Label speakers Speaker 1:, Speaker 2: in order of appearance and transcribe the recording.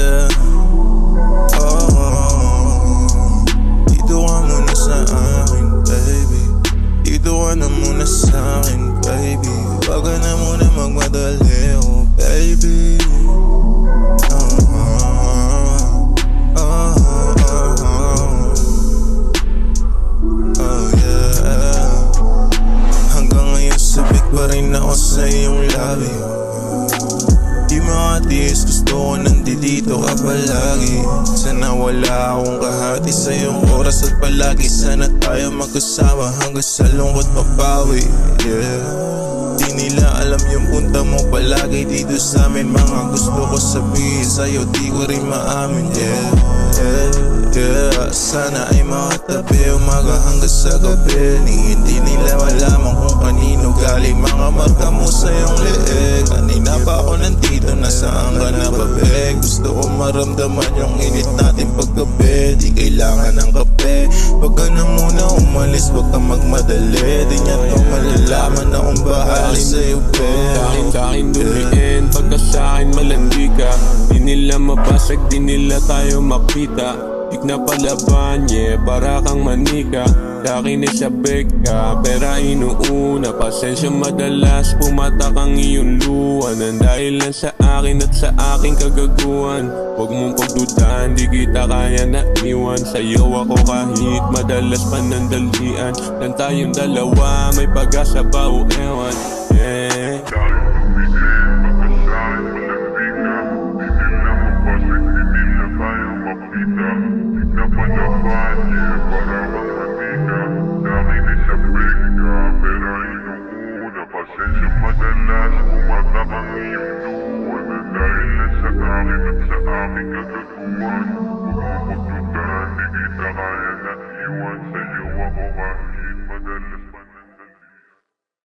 Speaker 1: yeah. Dito ka muna sa akin, baby. Dito ka na muna sa akin, baby. Wag ka na muna magmadali, oh baby. Oh yeah. Hanggang ngayon sabik pa rin ako sa iyong labi. Di makatiis, gusto ko nandito ka palagi. Sana wala akong kahati sa iyong oras at palagi. Sana tayo magkasama hanggang sa lungkot mapawi, yeah. Di nila alam yung punta mo palagi dito sa amin. Mga gusto ko sabihin sa'yo, di ko rin maamin, yeah, yeah, yeah. Sana ay makatabi umaga hanggang sa gabi. Hindi nila malaman kung kanino galing mga mata mo sa iyong leeg. Kanina pa ako nandito, nasaan ka na babe? Gusto ko maramdaman yung init natin paggabi. Di kailangan ng kape. Wag ka na muna umalis, wag ka magmadali. Di niya to malalaman na kung bahali sa'yo, babe.
Speaker 2: Sa'kin dumiin, pagka sa'kin malandi ka. Di nila mapasag, di nila tayo makita. Dik na palaban, yeah, para kang manika. Sa'kin ay sabik ka, pera inuuna. Pasensya madalas, pumata kang iyong luha. Nang dahil lang sa akin at sa aking kagaguhan. Huwag mong pagdudahan, di kita kaya na iwan. Sa'yo ako kahit madalas panandalian. Lang tayong dalawa, may pag-asa pa o ewan, yeah.
Speaker 3: Napalaban, yeah, para kang matika. Sa'kin ay sabik ka, pera inuuna. Pasensya madalas, pumata kang iyong luha. Dahil na sa akin at sa aking kagaguhan.